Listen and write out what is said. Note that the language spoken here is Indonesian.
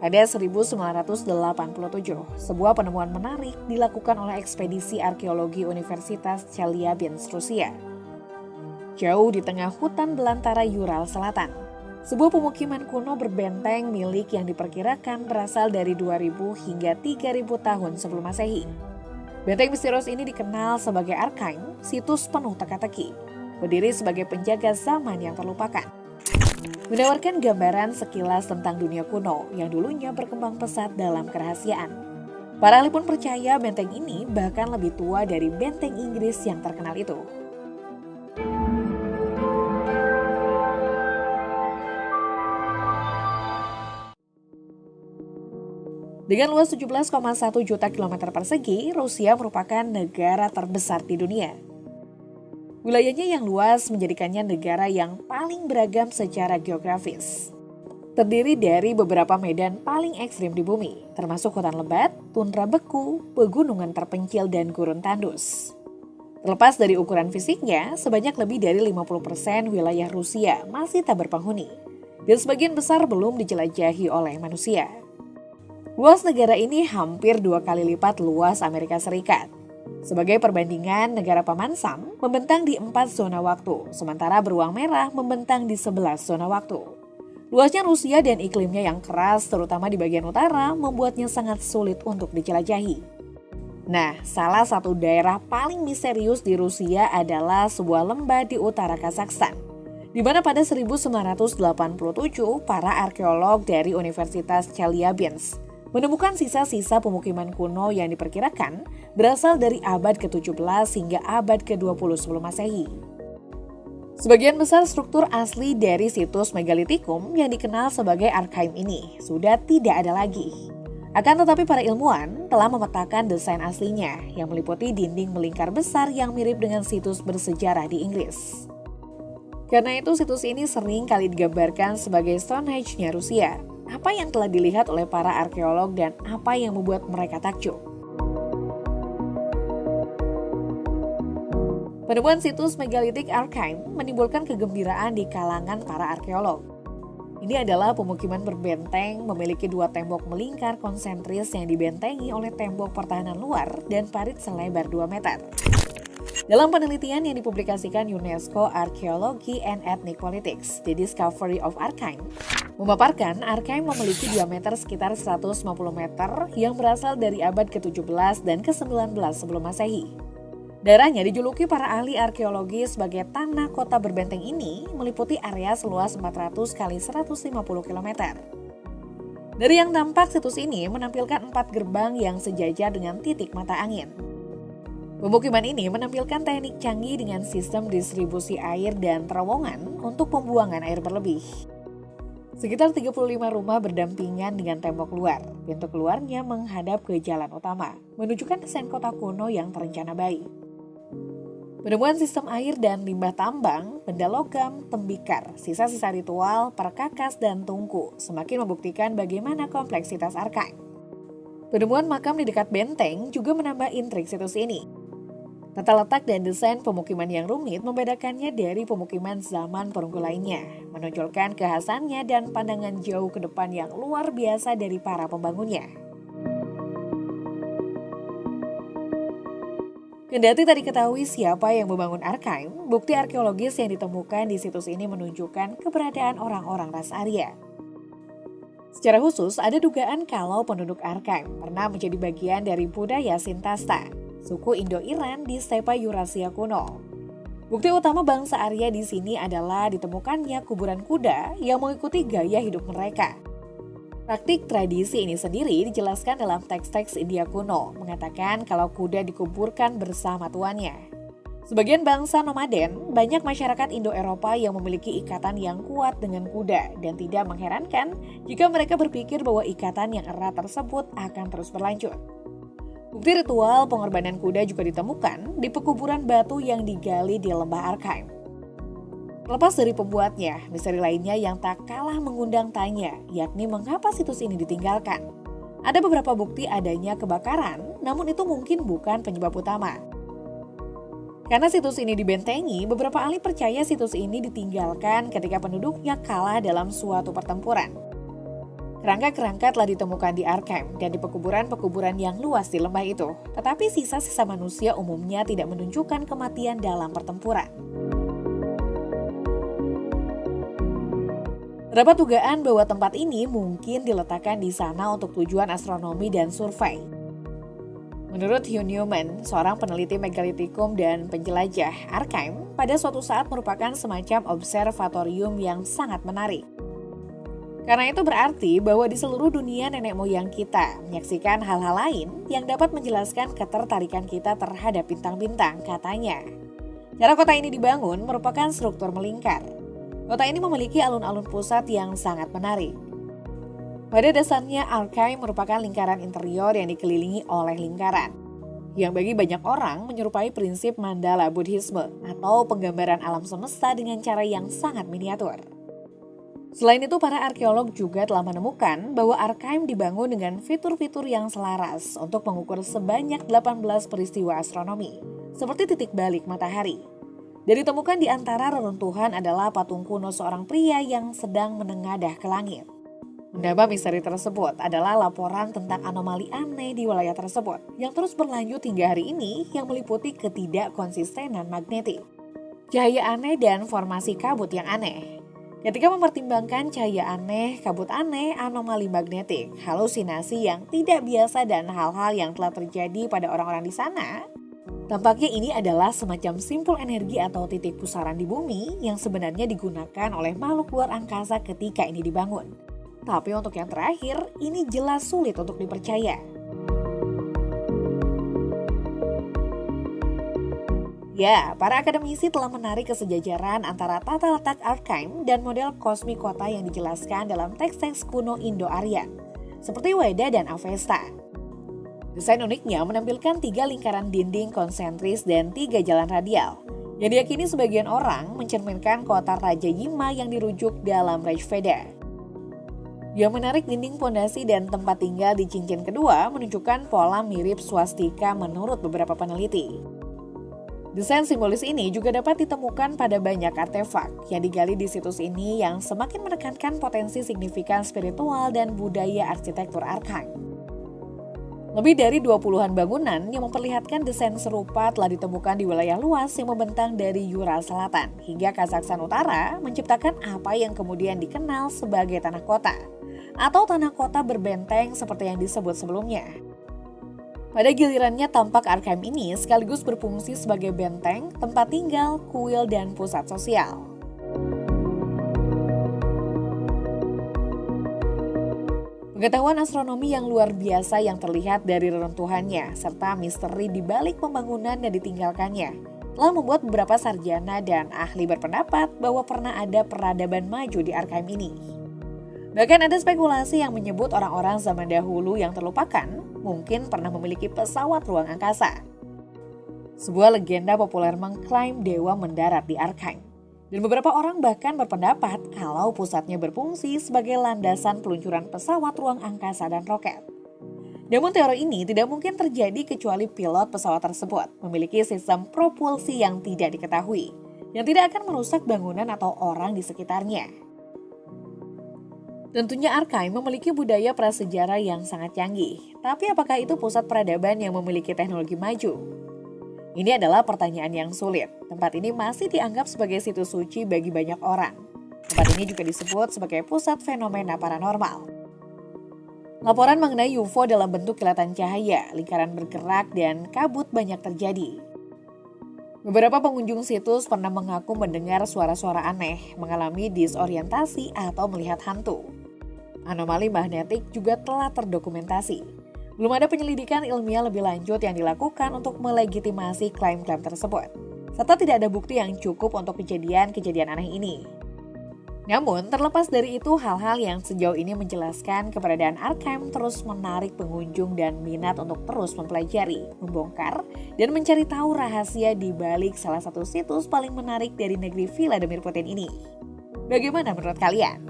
Pada 1987, sebuah penemuan menarik dilakukan oleh ekspedisi arkeologi Universitas Chelyabinsk, Rusia. Jauh di tengah hutan belantara Ural Selatan, sebuah pemukiman kuno berbenteng milik yang diperkirakan berasal dari 2000 hingga 3000 tahun sebelum Masehi. Benteng misterius ini dikenal sebagai Arkaim, situs penuh teka-teki, berdiri sebagai penjaga zaman yang terlupakan. Menawarkan gambaran sekilas tentang dunia kuno yang dulunya berkembang pesat dalam kerahasiaan. Para ahli pun percaya benteng ini bahkan lebih tua dari benteng Inggris yang terkenal itu. Dengan luas 17,1 juta kilometer persegi, Rusia merupakan negara terbesar di dunia. Wilayahnya yang luas menjadikannya negara yang paling beragam secara geografis. Terdiri dari beberapa medan paling ekstrim di bumi, termasuk hutan lebat, tundra beku, pegunungan terpencil, dan gurun tandus. Terlepas dari ukuran fisiknya, sebanyak lebih dari 50% wilayah Rusia masih tak berpenghuni, dan sebagian besar belum dijelajahi oleh manusia. Luas negara ini hampir 2 kali lipat luas Amerika Serikat. Sebagai perbandingan, negara Paman Sam membentang di 4 zona waktu, sementara beruang merah membentang di 11 zona waktu. Luasnya Rusia dan iklimnya yang keras, terutama di bagian utara, membuatnya sangat sulit untuk dijelajahi. Nah, salah satu daerah paling misterius di Rusia adalah sebuah lembah di utara Kazakhstan, di mana pada 1987 para arkeolog dari Universitas Chelyabinsk menemukan sisa-sisa pemukiman kuno yang diperkirakan berasal dari abad ke-17 hingga abad ke-20 sebelum Masehi. Sebagian besar struktur asli dari situs megalitikum yang dikenal sebagai Arkaim ini sudah tidak ada lagi. Akan tetapi para ilmuwan telah memetakan desain aslinya yang meliputi dinding melingkar besar yang mirip dengan situs bersejarah di Inggris. Karena itu situs ini sering kali digambarkan sebagai Stonehenge-nya Rusia. Apa yang telah dilihat oleh para arkeolog dan apa yang membuat mereka takjub? Penemuan situs megalitik Arkaim menimbulkan kegembiraan di kalangan para arkeolog. Ini adalah pemukiman berbenteng memiliki 2 tembok melingkar konsentris yang dibentengi oleh tembok pertahanan luar dan parit selebar 2 meter. Dalam penelitian yang dipublikasikan UNESCO Archaeology and Ethnic Politics, The Discovery of Arkaim, memaparkan Arkaim memiliki diameter sekitar 150 meter yang berasal dari abad ke-17 dan ke-19 sebelum Masehi. Daerahnya dijuluki para ahli arkeologi sebagai tanah kota berbenteng ini meliputi area seluas 400 kali 150 km. Dari yang tampak, situs ini menampilkan 4 gerbang yang sejajar dengan titik mata angin. Pemukiman ini menampilkan teknik canggih dengan sistem distribusi air dan terowongan untuk pembuangan air berlebih. Sekitar 35 rumah berdampingan dengan tembok luar. Pintu keluarnya menghadap ke jalan utama, menunjukkan desain kota kuno yang terencana baik. Penemuan sistem air dan limbah tambang, benda logam, tembikar, sisa-sisa ritual, perkakas, dan tungku semakin membuktikan bagaimana kompleksitas Arkaim. Penemuan makam di dekat benteng juga menambah intrik situs ini. Tata letak dan desain pemukiman yang rumit membedakannya dari pemukiman zaman perunggu lainnya, menonjolkan kekhasannya dan pandangan jauh ke depan yang luar biasa dari para pembangunnya. Kendati tak diketahui siapa yang membangun Arkaim, bukti arkeologis yang ditemukan di situs ini menunjukkan keberadaan orang-orang ras Arya. Secara khusus, ada dugaan kalau penduduk Arkaim pernah menjadi bagian dari budaya Sintasta, suku Indo-Iran di stepa Eurasia kuno. Bukti utama bangsa Arya di sini adalah ditemukannya kuburan kuda yang mengikuti gaya hidup mereka. Praktik tradisi ini sendiri dijelaskan dalam teks-teks India kuno, mengatakan kalau kuda dikuburkan bersama tuannya. Sebagian bangsa nomaden, banyak masyarakat Indo-Eropa yang memiliki ikatan yang kuat dengan kuda dan tidak mengherankan jika mereka berpikir bahwa ikatan yang erat tersebut akan terus berlanjut. Bukti ritual pengorbanan kuda juga ditemukan di pekuburan batu yang digali di lembah Arkaim. Lepas dari pembuatnya, misteri lainnya yang tak kalah mengundang tanya, yakni mengapa situs ini ditinggalkan. Ada beberapa bukti adanya kebakaran, namun itu mungkin bukan penyebab utama. Karena situs ini dibentengi, beberapa ahli percaya situs ini ditinggalkan ketika penduduknya kalah dalam suatu pertempuran. Kerangka-kerangka telah ditemukan di Arkheim dan di pekuburan-pekuburan yang luas di lembah itu, tetapi sisa-sisa manusia umumnya tidak menunjukkan kematian dalam pertempuran. Terdapat dugaan bahwa tempat ini mungkin diletakkan di sana untuk tujuan astronomi dan survei. Menurut Hugh Newman, seorang peneliti megalitikum dan penjelajah, Arkheim pada suatu saat merupakan semacam observatorium yang sangat menarik. Karena itu berarti bahwa di seluruh dunia nenek moyang kita menyaksikan hal-hal lain yang dapat menjelaskan ketertarikan kita terhadap bintang-bintang, katanya. Cara kota ini dibangun merupakan struktur melingkar. Kota ini memiliki alun-alun pusat yang sangat menarik. Pada dasarnya, Arkheim merupakan lingkaran interior yang dikelilingi oleh lingkaran, yang bagi banyak orang menyerupai prinsip mandala Buddhisme atau penggambaran alam semesta dengan cara yang sangat miniatur. Selain itu, para arkeolog juga telah menemukan bahwa Arkheim dibangun dengan fitur-fitur yang selaras untuk mengukur sebanyak 18 peristiwa astronomi, seperti titik balik matahari. Dan ditemukan di antara reruntuhan adalah patung kuno seorang pria yang sedang menengadah ke langit. Menambah misteri tersebut adalah laporan tentang anomali aneh di wilayah tersebut yang terus berlanjut hingga hari ini yang meliputi ketidakkonsistenan magnetik, cahaya aneh dan formasi kabut yang aneh. Ketika mempertimbangkan cahaya aneh, kabut aneh, anomali magnetik, halusinasi yang tidak biasa dan hal-hal yang telah terjadi pada orang-orang di sana, tampaknya ini adalah semacam simpul energi atau titik pusaran di bumi yang sebenarnya digunakan oleh makhluk luar angkasa ketika ini dibangun. Tapi untuk yang terakhir, ini jelas sulit untuk dipercaya. Ya, para akademisi telah menarik kesejajaran antara tata letak Arkheim dan model kosmik kota yang dijelaskan dalam teks-teks kuno Indo-Aryan, seperti Weda dan Avesta. Desain uniknya menampilkan 3 lingkaran dinding konsentris dan 3 jalan radial, yang diyakini sebagian orang mencerminkan kota Raja Yima yang dirujuk dalam Rig Veda. Yang menarik, dinding pondasi dan tempat tinggal di cincin kedua menunjukkan pola mirip swastika menurut beberapa peneliti. Desain simbolis ini juga dapat ditemukan pada banyak artefak yang digali di situs ini yang semakin menekankan potensi signifikan spiritual dan budaya arsitektur Arkheim. Lebih dari 20-an bangunan yang memperlihatkan desain serupa telah ditemukan di wilayah luas yang membentang dari Ural Selatan hingga Kazakhstan Utara, menciptakan apa yang kemudian dikenal sebagai tanah kota atau tanah kota berbenteng seperti yang disebut sebelumnya. Pada gilirannya, tampak Arkheim ini sekaligus berfungsi sebagai benteng, tempat tinggal, kuil, dan pusat sosial. Pengetahuan astronomi yang luar biasa yang terlihat dari reruntuhannya, serta misteri di balik pembangunan yang ditinggalkannya, telah membuat beberapa sarjana dan ahli berpendapat bahwa pernah ada peradaban maju di Arkheim ini. Bahkan ada spekulasi yang menyebut orang-orang zaman dahulu yang terlupakan mungkin pernah memiliki pesawat ruang angkasa. Sebuah legenda populer mengklaim dewa mendarat di Arkheim. Dan beberapa orang bahkan berpendapat kalau pusatnya berfungsi sebagai landasan peluncuran pesawat ruang angkasa dan roket. Namun teori ini tidak mungkin terjadi kecuali pilot pesawat tersebut memiliki sistem propulsi yang tidak diketahui, yang tidak akan merusak bangunan atau orang di sekitarnya. Tentunya Arkheim memiliki budaya prasejarah yang sangat canggih, tapi apakah itu pusat peradaban yang memiliki teknologi maju? Ini adalah pertanyaan yang sulit. Tempat ini masih dianggap sebagai situs suci bagi banyak orang. Tempat ini juga disebut sebagai pusat fenomena paranormal. Laporan mengenai UFO dalam bentuk kilatan cahaya, lingkaran bergerak, dan kabut banyak terjadi. Beberapa pengunjung situs pernah mengaku mendengar suara-suara aneh, mengalami disorientasi, atau melihat hantu. Anomali magnetik juga telah terdokumentasi. Belum ada penyelidikan ilmiah lebih lanjut yang dilakukan untuk melegitimasi klaim-klaim tersebut, serta tidak ada bukti yang cukup untuk kejadian-kejadian aneh ini. Namun, terlepas dari itu, hal-hal yang sejauh ini menjelaskan keberadaan Arkheim terus menarik pengunjung dan minat untuk terus mempelajari, membongkar, dan mencari tahu rahasia di balik salah satu situs paling menarik dari negeri Vladimir Putin ini. Bagaimana menurut kalian?